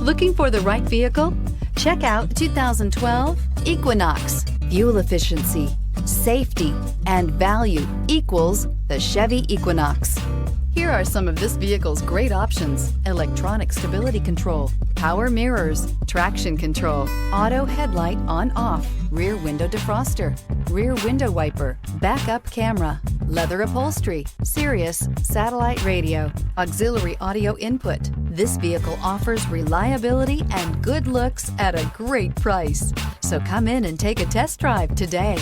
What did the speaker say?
Looking for the right vehicle? Check out 2012 Equinox. Fuel efficiency, safety, and value equals the Chevy Equinox. Here are some of this vehicle's great options: electronic stability control, power mirrors, traction control, auto headlight on/off, rear window defroster, rear window wiper, backup camera, leather upholstery, Sirius satellite radio, auxiliary audio input. This vehicle offers reliability and good looks at a great price. So come in and take a test drive today.